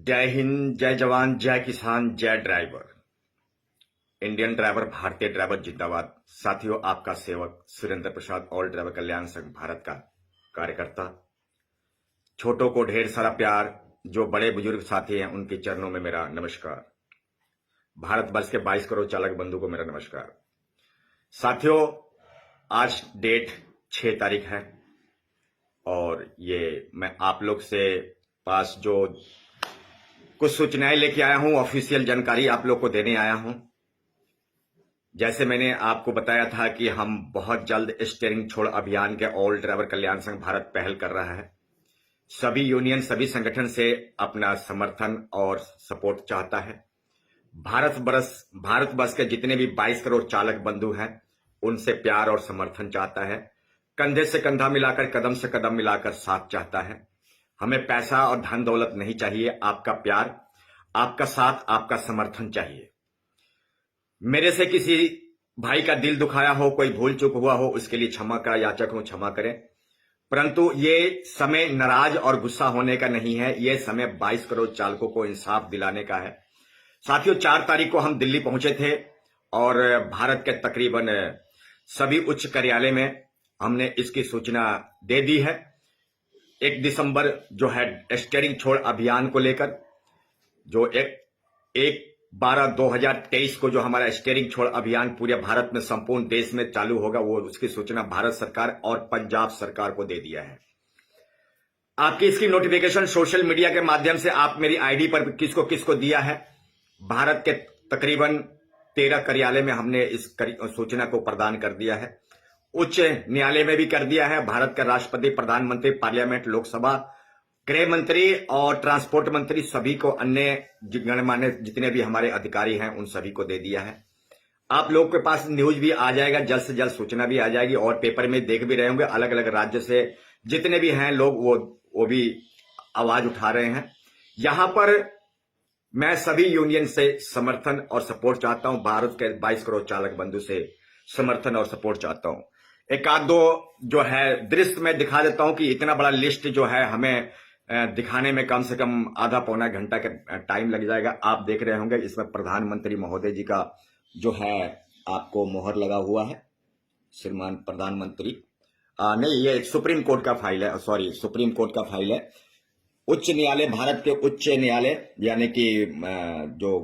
जय हिंद, जय जवान, जय किसान, जय ड्राइवर। इंडियन ड्राइवर, भारतीय ड्राइवर जिंदाबाद। साथियों, आपका सेवक सुरेंद्र प्रसाद, ऑल ड्राइवर कल्याण संघ भारत का कार्यकर्ता। छोटों को ढेर सारा प्यार, जो बड़े बुजुर्ग साथी हैं उनके चरणों में मेरा नमस्कार। भारत वर्ष के 22 करोड़ चालक बंधु को मेरा नमस्कार। साथियों, आज डेट 6 तारीख है और ये मैं आप लोग से पास जो कुछ सूचनाएं लेके आया हूं, ऑफिशियल जानकारी आप लोग को देने आया हूं। जैसे मैंने आपको बताया था कि हम बहुत जल्द स्टीयरिंग छोड़ अभियान के ऑल ड्राइवर कल्याण संघ भारत पहल कर रहा है। सभी यूनियन, सभी संगठन से अपना समर्थन और सपोर्ट चाहता है। भारत वर्ष के जितने भी 22 करोड़ चालक बंधु हैं उनसे प्यार और समर्थन चाहता है। कंधे से कंधा मिलाकर, कदम से कदम मिलाकर साथ चाहता है। हमें पैसा और धन दौलत नहीं चाहिए, आपका प्यार, आपका साथ, आपका समर्थन चाहिए। मेरे से किसी भाई का दिल दुखाया हो, कोई भूल चूक हुआ हो, उसके लिए क्षमा का याचक हूं, क्षमा करें। परंतु ये समय नाराज और गुस्सा होने का नहीं है, ये समय 22 करोड़ चालकों को इंसाफ दिलाने का है। साथियों, 4 तारीख को हम दिल्ली पहुंचे थे और भारत के तकरीबन सभी उच्च कार्यालय में हमने इसकी सूचना दे दी है। 1 दिसंबर जो है स्टीयरिंग छोड़ अभियान को लेकर, जो 1/12/2023 को जो हमारा स्टीयरिंग छोड़ अभियान पूरे भारत में, संपूर्ण देश में चालू होगा, वो उसकी सूचना भारत सरकार और पंजाब सरकार को दे दिया है। आपकी इसकी नोटिफिकेशन सोशल मीडिया के माध्यम से आप मेरी आईडी पर किसको किसको दिया है। भारत के तकरीबन 13 कार्यालय में हमने इस सूचना को प्रदान कर दिया है। उच्च न्यायालय में भी कर दिया है। भारत का राष्ट्रपति, प्रधानमंत्री, पार्लियामेंट, लोकसभा, गृह मंत्री और ट्रांसपोर्ट मंत्री, सभी को, अन्य गणमान्य जितने भी हमारे अधिकारी हैं उन सभी को दे दिया है। आप लोग के पास न्यूज भी आ जाएगा, जल्द से जल्द सूचना भी आ जाएगी और पेपर में देख भी रहे होंगे। अलग अलग राज्य से जितने भी हैं लोग वो भी आवाज उठा रहे हैं। यहां पर मैं सभी यूनियन से समर्थन और सपोर्ट चाहता हूं। भारत के 22 करोड़ चालक बंधु से समर्थन और सपोर्ट चाहता हूं। एक आध दो जो है दृश्य में दिखा देता हूं कि इतना बड़ा लिस्ट जो है हमें दिखाने में कम से कम आधा पौना घंटा का टाइम लग जाएगा। आप देख रहे होंगे इसमें प्रधानमंत्री महोदय जी का जो है आपको मोहर लगा हुआ है। श्रीमान प्रधानमंत्री, नहीं, ये सुप्रीम कोर्ट का फाइल है, सॉरी, सुप्रीम कोर्ट का फाइल है। उच्च न्यायालय, भारत के उच्च न्यायालय, यानी कि जो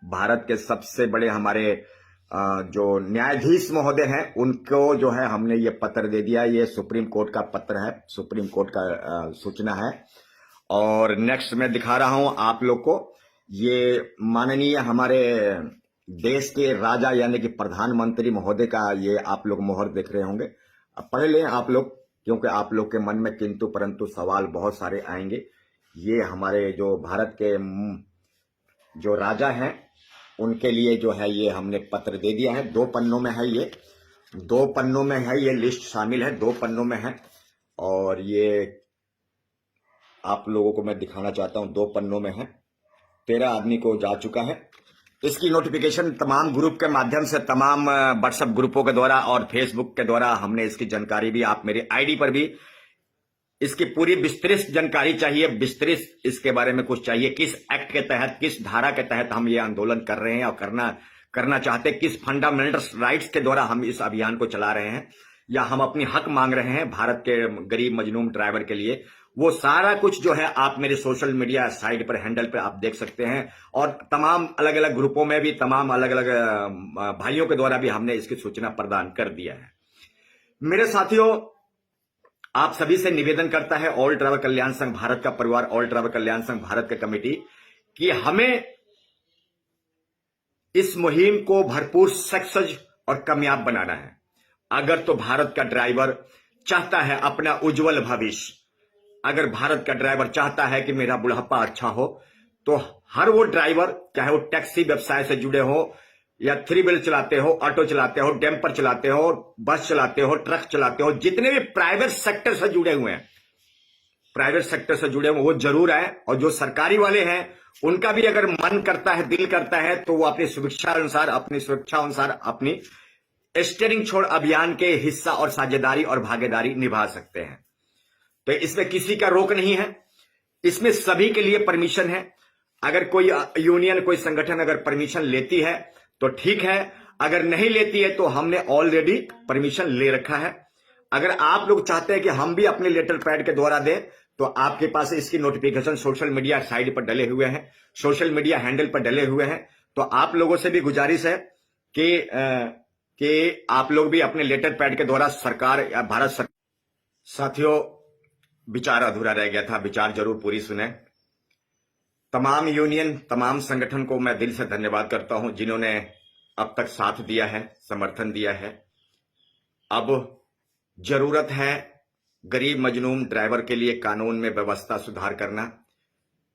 भारत के सबसे बड़े हमारे जो न्यायाधीश महोदय हैं उनको जो है हमने ये पत्र दे दिया। ये सुप्रीम कोर्ट का पत्र है, सुप्रीम कोर्ट का सूचना है। और नेक्स्ट मैं दिखा रहा हूं आप लोग को, ये माननीय हमारे देश के राजा यानी कि प्रधानमंत्री महोदय का ये आप लोग मोहर देख रहे होंगे। अब पढ़ लें आप लोग, क्योंकि आप लोग के मन में किंतु परंतु सवाल बहुत सारे आएंगे। ये हमारे जो भारत के जो राजा हैं उनके लिए जो है ये हमने पत्र दे दिया है। 2 पन्नों में है, ये 2 पन्नों में है, ये लिस्ट शामिल है, 2 पन्नों में है। और ये आप लोगों को मैं दिखाना चाहता हूं, 2 पन्नों में है। 13 आदमी को जा चुका है। इसकी नोटिफिकेशन तमाम ग्रुप के माध्यम से, तमाम व्हाट्सएप ग्रुपों के द्वारा और फेसबुक के द्वारा हमने इसकी जानकारी भी, आप मेरी आईडी पर भी इसकी पूरी विस्तृत जानकारी चाहिए। विस्तृत इसके बारे में कुछ चाहिए, किस एक्ट के तहत, किस धारा के तहत हम ये आंदोलन कर रहे हैं और करना चाहते हैं, किस फंडामेंटल राइट्स के द्वारा हम इस अभियान को चला रहे हैं, या हम अपनी हक मांग रहे हैं भारत के गरीब मजलूम ड्राइवर के लिए। वो सारा कुछ जो है आप मेरे सोशल मीडिया साइट पर, हैंडल पर आप देख सकते हैं। और तमाम अलग अलग ग्रुपों में भी, तमाम अलग अलग भाइयों के द्वारा भी हमने इसकी सूचना प्रदान कर दिया है। मेरे साथियों, आप सभी से निवेदन करता है ऑल ड्राइवर कल्याण संघ भारत का परिवार, ऑल ड्राइवर कल्याण संघ भारत का कमेटी, कि हमें इस मुहिम को भरपूर सक्सेस और कामयाब बनाना है। अगर तो भारत का ड्राइवर चाहता है अपना उज्जवल भविष्य, अगर भारत का ड्राइवर चाहता है कि मेरा बुढ़ापा अच्छा हो, तो हर वो ड्राइवर, चाहे वो टैक्सी व्यवसाय से जुड़े हो या 3 व्हील चलाते हो, ऑटो चलाते हो, डैम्पर चलाते हो, बस चलाते हो, ट्रक चलाते हो, जितने भी प्राइवेट सेक्टर से जुड़े हुए हैं, प्राइवेट सेक्टर से जुड़े हुए वो जरूर है। और जो सरकारी वाले हैं उनका भी अगर मन करता है, दिल करता है, तो वो अपनी सुरक्षा अनुसार, अपनी सुरक्षा अनुसार अपनी स्टीयरिंग छोड़ अभियान के हिस्सा और साझेदारी और भागीदारी निभा सकते हैं। तो इसमें किसी का रोक नहीं है, इसमें सभी के लिए परमिशन है। अगर कोई यूनियन, कोई संगठन अगर परमिशन लेती है तो ठीक है, अगर नहीं लेती है तो हमने ऑलरेडी परमिशन ले रखा है। अगर आप लोग चाहते हैं कि हम भी अपने लेटर पैड के द्वारा दें तो आपके पास इसकी नोटिफिकेशन सोशल मीडिया साइट पर डले हुए हैं, सोशल मीडिया हैंडल पर डले हुए हैं। तो आप लोगों से भी गुजारिश है कि आप लोग भी अपने लेटर पैड के द्वारा सरकार या भारत सरकार। साथियों, विचार अधूरा रह गया था, विचार जरूर पूरी सुने। तमाम यूनियन, तमाम संगठन को मैं दिल से धन्यवाद करता हूं जिन्होंने अब तक साथ दिया है, समर्थन दिया है। अब जरूरत है गरीब मजलूम ड्राइवर के लिए कानून में व्यवस्था सुधार करना।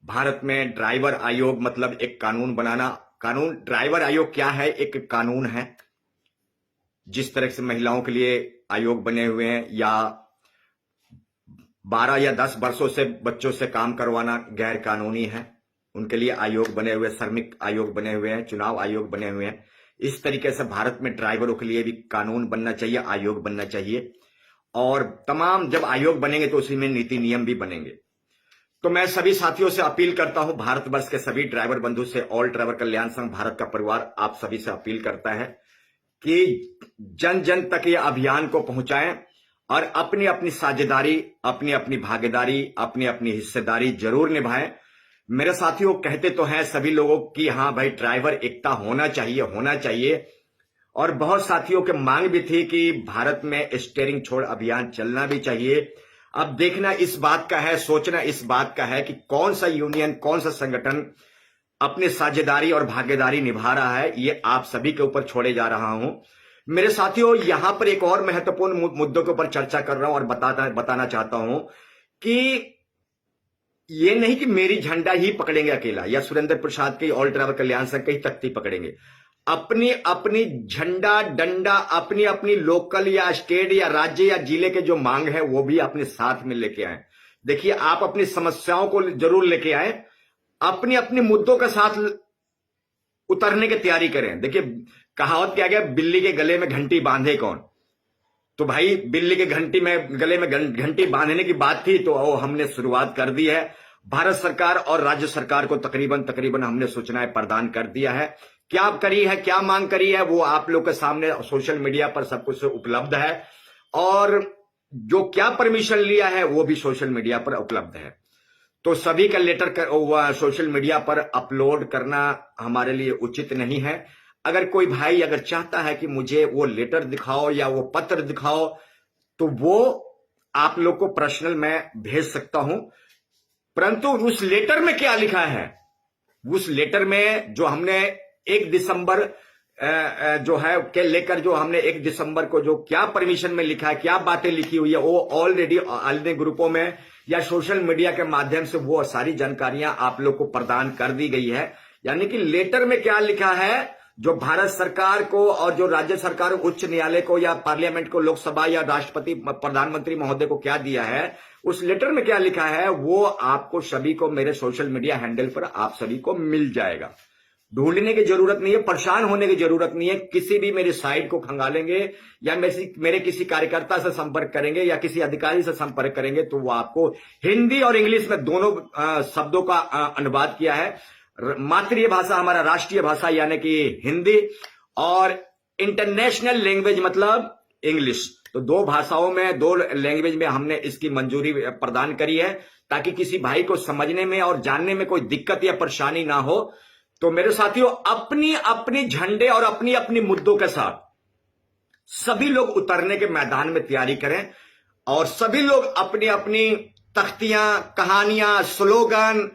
भारत में ड्राइवर आयोग मतलब एक कानून बनाना। कानून, ड्राइवर आयोग क्या है? एक कानून है। जिस तरह से महिलाओं के लिए आयोग बने हुए हैं या 12 या 10 वर्षों से बच्चों से काम करवाना गैर कानूनी है, उनके लिए आयोग बने हुए, श्रमिक आयोग बने हुए हैं, चुनाव आयोग बने हुए हैं। इस तरीके से भारत में ड्राइवरों के लिए भी कानून बनना चाहिए, आयोग बनना चाहिए। और तमाम जब आयोग बनेंगे तो उसी में नीति नियम भी बनेंगे। तो मैं सभी साथियों से अपील करता हूं, भारतवर्ष के सभी ड्राइवर बंधु से, ऑल ड्राइवर कल्याण संघ भारत का परिवार आप सभी से अपील करता है कि जन जन तक ये अभियान को पहुंचाएं और अपनी अपनी साझेदारी, अपनी अपनी भागीदारी, अपनी अपनी हिस्सेदारी जरूर निभाएं। मेरे साथियों कहते तो हैं सभी लोगों की, हाँ भाई ड्राइवर एकता होना चाहिए, होना चाहिए। और बहुत साथियों के मांग भी थी कि भारत में स्टीयरिंग छोड़ अभियान चलना भी चाहिए। अब देखना इस बात का है, सोचना इस बात का है कि कौन सा यूनियन, कौन सा संगठन अपनी साझेदारी और भागीदारी निभा रहा है। ये आप सभी के ऊपर छोड़े जा रहा हूं। मेरे साथियों, यहां पर एक और महत्वपूर्ण मुद्दों के ऊपर चर्चा कर रहा हूं और बताना चाहता हूं कि ये नहीं कि मेरी झंडा ही पकड़ेंगे अकेला या सुरेंद्र प्रसाद के ऑल ड्राइवर कल्याण संघ की तख्ती पकड़ेंगे। अपनी अपनी झंडा, डंडा, अपनी अपनी लोकल या स्टेट या राज्य या जिले के जो मांग है वो भी अपने साथ में लेके आए। देखिए, आप अपनी समस्याओं को जरूर लेके आए, अपनी अपनी मुद्दों के साथ उतरने की तैयारी करें। देखिए, कहावत क्या गया, बिल्ली के गले में घंटी बांधे कौन। तो भाई, बिल्ली के गले में घंटी बांधने की बात थी तो हमने शुरुआत कर दी है। भारत सरकार और राज्य सरकार को तकरीबन हमने सूचनाएं प्रदान कर दिया है। क्या करी है, क्या मांग करी है, वो आप लोग के सामने सोशल मीडिया पर सब कुछ उपलब्ध है। और जो क्या परमिशन लिया है वो भी सोशल मीडिया पर उपलब्ध है। तो सभी का लेटर सोशल मीडिया पर अपलोड करना हमारे लिए उचित नहीं है। अगर कोई भाई अगर चाहता है कि मुझे वो लेटर दिखाओ या वो पत्र दिखाओ तो वो आप लोग को पर्सनल मैं भेज सकता हूं, परंतु उस लेटर में क्या लिखा है, उस लेटर में जो हमने 1 दिसंबर जो है के लेकर जो हमने 1 दिसंबर को जो क्या परमिशन में लिखा है, क्या बातें लिखी हुई है, वो ऑलरेडी अलग ग्रुपों में या सोशल मीडिया के माध्यम से वो सारी जानकारियां आप लोग को प्रदान कर दी गई है। यानी कि लेटर में क्या लिखा है, जो भारत सरकार को और जो राज्य सरकार उच्च न्यायालय को या पार्लियामेंट को, लोकसभा या राष्ट्रपति प्रधानमंत्री महोदय को क्या दिया है, उस लेटर में क्या लिखा है वो आपको सभी को मेरे सोशल मीडिया हैंडल पर आप सभी को मिल जाएगा। ढूंढने की जरूरत नहीं है, परेशान होने की जरूरत नहीं है। किसी भी मेरी साइट को खंगालेंगे या मेरे किसी कार्यकर्ता से संपर्क करेंगे या किसी अधिकारी से संपर्क करेंगे तो वो आपको हिंदी और इंग्लिश में दोनों शब्दों का अनुवाद किया है। मातृभाषा हमारा राष्ट्रीय भाषा यानी कि हिंदी और इंटरनेशनल लैंग्वेज मतलब इंग्लिश। तो 2 भाषाओं में, 2 लैंग्वेज में हमने इसकी मंजूरी प्रदान करी है ताकि किसी भाई को समझने में और जानने में कोई दिक्कत या परेशानी ना हो। तो मेरे साथियों, अपनी अपनी झंडे और अपनी अपनी मुद्दों के साथ सभी लोग उतरने के मैदान में तैयारी करें और सभी लोग अपनी अपनी तख्तियां, कहानियां, स्लोगन,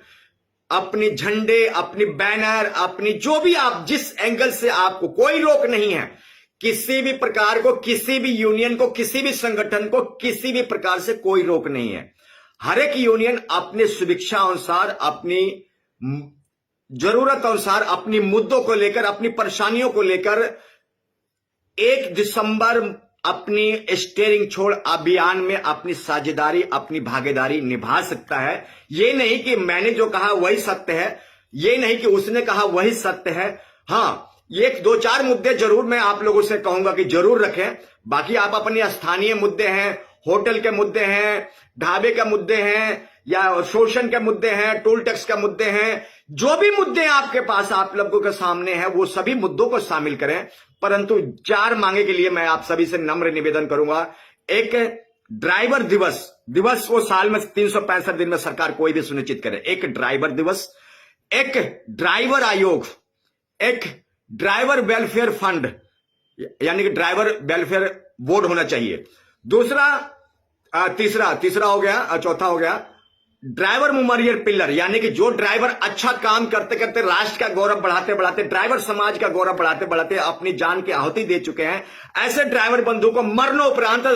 अपनी झंडे, अपनी बैनर, अपनी जो भी आप जिस एंगल से, आपको कोई रोक नहीं है किसी भी प्रकार को, किसी भी यूनियन को, किसी भी संगठन को किसी भी प्रकार से कोई रोक नहीं है। हर एक यूनियन अपने सुविक्षा अनुसार, अपनी जरूरत अनुसार, अपनी मुद्दों को लेकर, अपनी परेशानियों को लेकर 1 दिसंबर अपनी स्टीयरिंग छोड़ अभियान में अपनी साझेदारी, अपनी भागीदारी निभा सकता है। ये नहीं कि मैंने जो कहा वही सत्य है, ये नहीं कि उसने कहा वही सत्य है। हाँ, ये 2-4 मुद्दे जरूर मैं आप लोगों से कहूंगा कि जरूर रखें। बाकी आप अपने स्थानीय मुद्दे हैं, होटल के मुद्दे हैं, ढाबे के मुद्दे हैं या शोषण के मुद्दे हैं, टोल टैक्स के मुद्दे हैं जो भी मुद्दे आपके पास आप लोगों के सामने हैं वो सभी मुद्दों को शामिल करें, परंतु 4 मांगे के लिए मैं आप सभी से नम्र निवेदन करूंगा। एक ड्राइवर दिवस वो साल में 365 दिन में सरकार कोई भी सुनिश्चित करे। एक ड्राइवर दिवस, एक ड्राइवर आयोग, एक ड्राइवर वेलफेयर फंड यानी कि ड्राइवर वेलफेयर बोर्ड होना चाहिए। दूसरा तीसरा हो गया, चौथा हो गया ड्राइवर मेमोरियल पिलर, यानी कि जो ड्राइवर अच्छा काम करते करते राष्ट्र का गौरव बढ़ाते बढ़ाते, ड्राइवर समाज का गौरव बढ़ाते बढ़ाते अपनी जान की आहुति दे चुके हैं, ऐसे ड्राइवर बंधु को मरणोपरांत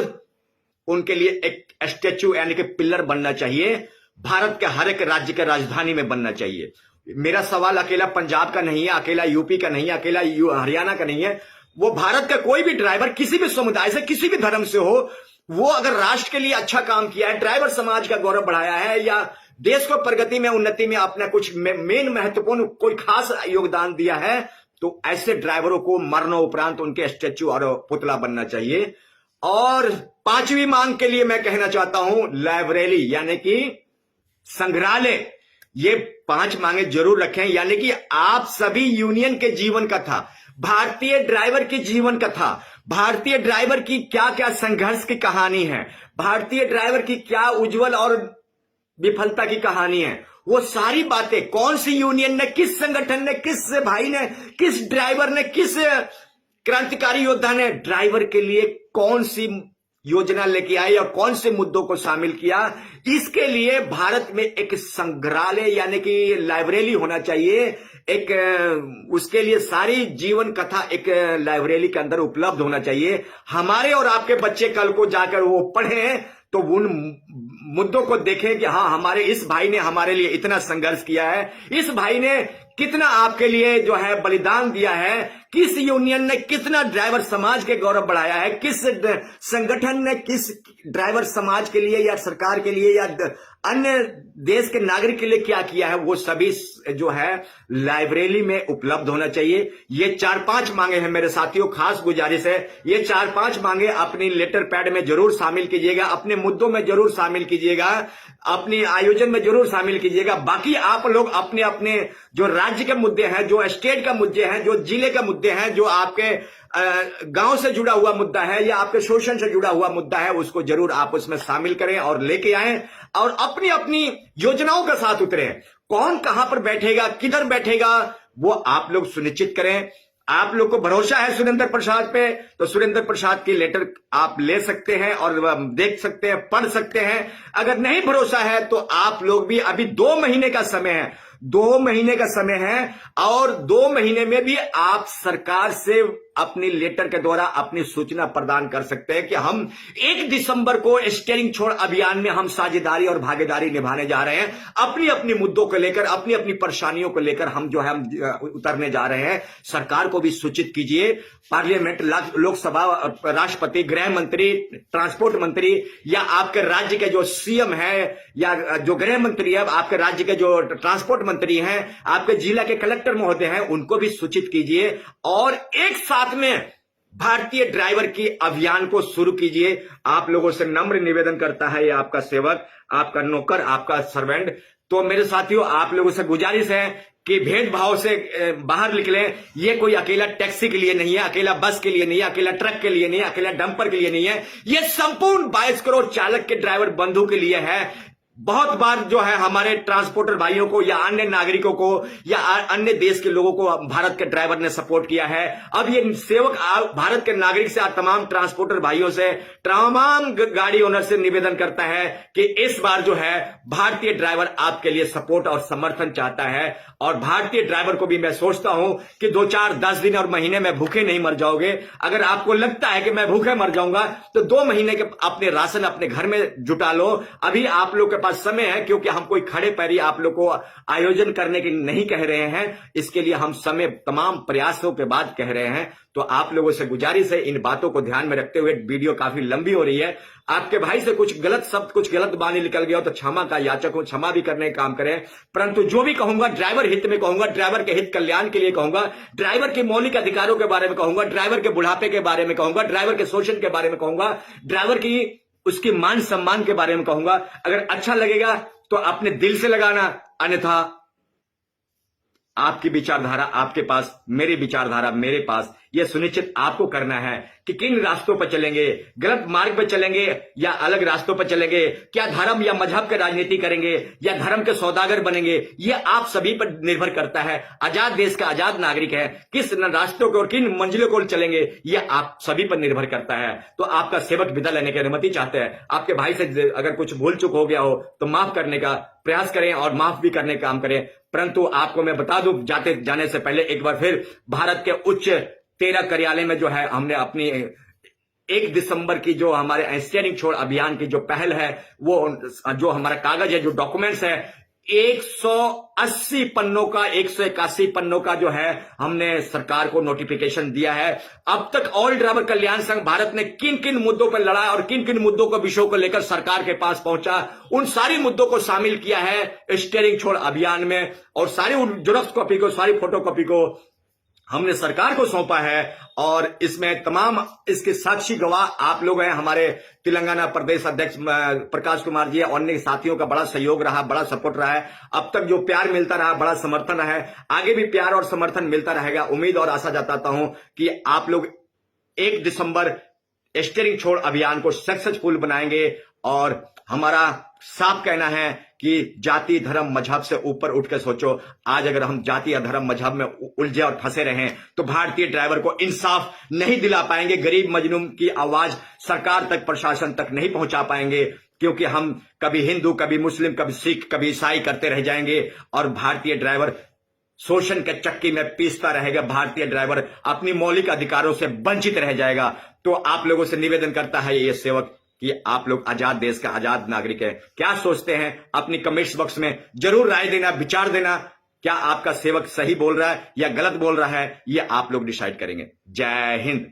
उनके लिए एक स्टैच्यू यानी कि पिलर बनना चाहिए। भारत के हर एक राज्य के राजधानी में बनना चाहिए। मेरा सवाल अकेला पंजाब का नहीं है, अकेला यूपी का नहीं है, अकेला हरियाणा का नहीं है। वो भारत का कोई भी ड्राइवर किसी भी समुदाय से, किसी भी धर्म से हो, वो अगर राष्ट्र के लिए अच्छा काम किया है, ड्राइवर समाज का गौरव बढ़ाया है या देश को प्रगति में, उन्नति में अपना कुछ मेन महत्वपूर्ण कोई खास योगदान दिया है, तो ऐसे ड्राइवरों को मरणोपरांत उनके स्टैच्यू और पुतला बनना चाहिए। और 5वीं मांग के लिए मैं कहना चाहता हूं लाइब्रेरी यानी कि संग्रहालय। ये 5 मांगे जरूर रखें, यानी कि आप सभी यूनियन के जीवन कथा, भारतीय ड्राइवर की जीवन कथा, भारतीय ड्राइवर की क्या क्या संघर्ष की कहानी है, भारतीय ड्राइवर की क्या उज्जवल और विफलता की कहानी है, वो सारी बातें कौन सी यूनियन ने, किस संगठन ने, किस भाई ने, किस ड्राइवर ने, किस क्रांतिकारी योद्धा ने ड्राइवर के लिए कौन सी योजना लेके आई और कौन से मुद्दों को शामिल किया, इसके लिए भारत में एक संग्रहालय यानी कि लाइब्रेरी होना चाहिए। उसके लिए सारी जीवन कथा एक लाइब्रेरी के अंदर उपलब्ध होना चाहिए। हमारे और आपके बच्चे कल को जाकर वो पढ़ें तो उन मुद्दों को देखें कि हाँ, हमारे इस भाई ने हमारे लिए इतना संघर्ष किया है, इस भाई ने कितना आपके लिए जो है बलिदान दिया है, किस यूनियन ने कितना ड्राइवर समाज के गौरव बढ़ाया है, किस संगठन ने किस ड्राइवर समाज के लिए या सरकार के लिए या अन्य देश के नागरिक के लिए क्या किया है, वो सभी जो है लाइब्रेरी में उपलब्ध होना चाहिए। ये 4-5 मांगे हैं मेरे साथियों, खास गुजारिश है ये 4-5 मांगे अपनी लेटर पैड में जरूर शामिल कीजिएगा, अपने मुद्दों में जरूर शामिल कीजिएगा, अपने आयोजन में जरूर शामिल कीजिएगा। बाकी आप लोग अपने अपने जो राज्य के मुद्दे हैं, जो स्टेट का मुद्दे हैं, जो जिले का मुद्दे हैं, जो आपके गांव से जुड़ा हुआ मुद्दा है या आपके शोषण से जुड़ा हुआ मुद्दा है, उसको जरूर आप उसमें शामिल करें और लेके आएं और अपनी अपनी योजनाओं के साथ उतरें। कौन कहां पर बैठेगा, किधर बैठेगा, वो आप लोग सुनिश्चित करें। आप लोग को भरोसा है सुरेंद्र प्रसाद पे, तो सुरेंद्र प्रसाद की लेटर आप ले सकते हैं और देख सकते हैं, पढ़ सकते हैं। अगर नहीं भरोसा है तो आप लोग भी, अभी 2 महीने का समय है, 2 महीने का समय है और 2 महीने में भी आप सरकार से अपनी लेटर के द्वारा अपनी सूचना प्रदान कर सकते हैं कि हम 1 दिसंबर को स्टीयरिंग छोड़ अभियान में हम साझेदारी और भागीदारी निभाने जा रहे हैं। अपनी अपनी मुद्दों को लेकर, अपनी अपनी परेशानियों को लेकर हम जो है हम उतरने जा रहे हैं। सरकार को भी सूचित कीजिए, पार्लियामेंट, लोकसभा, राष्ट्रपति, गृह मंत्री, ट्रांसपोर्ट मंत्री या आपके राज्य के जो सीएम है या जो गृह मंत्री है, आपके राज्य के जो ट्रांसपोर्ट मंत्री हैं, आपके जिला के कलेक्टर महोदय हैं, उनको भी सूचित कीजिए और एक साथ में भारतीय ड्राइवर की अभियान को शुरू कीजिए। आप लोगों से नम्र निवेदन करता है ये आपका सेवक, आपका नौकर, आपका सर्वेंट। तो मेरे साथियों, आप लोगों से गुजारिश है कि भेदभाव से बाहर निकलें। ये कोई अकेला टैक्सी के लिए नहीं है, अकेला बस के लिए नहीं है, अकेला ट्रक के लिए नहीं है, अकेला डंपर के लिए नहीं है, ये संपूर्ण 22 करोड़ चालक के ड्राइवर बंधु के लिए है। बहुत बार जो है हमारे ट्रांसपोर्टर भाइयों को या अन्य नागरिकों को या अन्य देश के लोगों को भारत के ड्राइवर ने सपोर्ट किया है। अब ये सेवक भारत के नागरिक से, तमाम ट्रांसपोर्टर भाइयों से, तमाम गाड़ी ओनर से निवेदन करता है कि इस बार जो है भारतीय ड्राइवर आपके लिए सपोर्ट और समर्थन चाहता है। और भारतीय ड्राइवर को भी मैं सोचता हूं कि 2, 4, 10 दिन और महीने में भूखे नहीं मर जाओगे। अगर आपको लगता है कि मैं भूखे मर जाऊंगा तो 2 महीने के अपने राशन अपने घर में जुटा लो। अभी आप लोग के पास समय है, क्योंकि हम कोई खड़े पैरी आप लोग को आयोजन करने की नहीं कह रहे हैं, इसके लिए हम समय तमाम प्रयासों के बाद कह रहे हैं। तो आप लोगों से गुजारिश है, इन बातों को ध्यान में रखते हुए, वीडियो काफी लंबी हो रही है, आपके भाई से कुछ गलत शब्द, कुछ गलत वाणी निकल गया हो तो क्षमा का याचक हूं, क्षमा भी करने का काम करें। परंतु जो भी कहूंगा ड्राइवर हित में कहूंगा, ड्राइवर के हित कल्याण के लिए कहूंगा, ड्राइवर के मौलिक अधिकारों के बारे में कहूंगा, ड्राइवर के बुढ़ापे के बारे में कहूंगा, ड्राइवर के शोषण के बारे में कहूंगा, ड्राइवर की उसकी मान सम्मान के बारे में कहूंगा। अगर अच्छा लगेगा तो अपने दिल से लगाना, अन्यथा आपकी विचारधारा आपके पास, मेरी विचारधारा मेरे पास, यह सुनिश्चित आपको करना है कि किन रास्तों पर चलेंगे, गलत मार्ग पर चलेंगे या अलग रास्तों पर चलेंगे, क्या धर्म या मजहब की राजनीति करेंगे या धर्म के सौदागर बनेंगे, यह आप सभी पर निर्भर करता है। आजाद देश का आजाद नागरिक है, किस रास्तों को और किन मंजिलों को चलेंगे यह आप सभी पर निर्भर करता है। तो आपका सेवक विदा लेने की अनुमति चाहते हैं। आपके भाई से अगर कुछ भूल चूक हो गया हो तो माफ करने का प्रयास करें और माफ भी करने का काम करें। परंतु आपको मैं बता दूं, जाने से पहले एक बार फिर भारत के उच्च 13 कार्यालय में जो है हमने अपनी 1 दिसंबर की जो हमारे स्टीयरिंग छोड़ अभियान की जो पहल है, वो जो हमारा कागज है, जो डॉक्यूमेंट्स है, 180 पन्नों का 181 पन्नों का जो है हमने सरकार को नोटिफिकेशन दिया है। अब तक ऑल ड्राइवर कल्याण संघ भारत ने किन किन मुद्दों पर लड़ा और किन किन मुद्दों को विषयों को लेकर सरकार के पास पहुंचा, उन सारी मुद्दों को शामिल किया है स्टीयरिंग छोड़ अभियान में। और सारी जेरॉक्स कॉपी को, सारी फोटो कॉपी को हमने सरकार को सौंपा है। और इसमें तमाम इसके साक्षी गवाह आप लोग हैं। हमारे तेलंगाना प्रदेश अध्यक्ष प्रकाश कुमार जी और अन्य साथियों का बड़ा सहयोग रहा, बड़ा सपोर्ट रहा है। अब तक जो प्यार मिलता रहा, बड़ा समर्थन रहा है, आगे भी प्यार और समर्थन मिलता रहेगा। उम्मीद और आशा जताता हूं कि आप लोग 1 दिसंबर स्टीयरिंग छोड़ अभियान को सक्सेसफुल बनाएंगे। और हमारा साफ कहना है कि जाति धर्म मजहब से ऊपर उठ के सोचो। आज अगर हम जाति या धर्म मजहब में उलझे और फंसे रहें तो भारतीय ड्राइवर को इंसाफ नहीं दिला पाएंगे। गरीब मजलूम की आवाज सरकार तक, प्रशासन तक नहीं पहुंचा पाएंगे, क्योंकि हम कभी हिंदू, कभी मुस्लिम, कभी सिख, कभी ईसाई करते रह जाएंगे और भारतीय ड्राइवर शोषण के चक्की में पीसता रहेगा। भारतीय ड्राइवर अपनी मौलिक अधिकारों से वंचित रह जाएगा। तो आप लोगों से निवेदन करता है ये सेवक कि आप लोग आजाद देश का आजाद नागरिक है। क्या सोचते हैं अपनी कमेंट्स बॉक्स में जरूर राय देना, विचार देना। क्या आपका सेवक सही बोल रहा है या गलत बोल रहा है, ये आप लोग डिसाइड करेंगे। जय हिंद।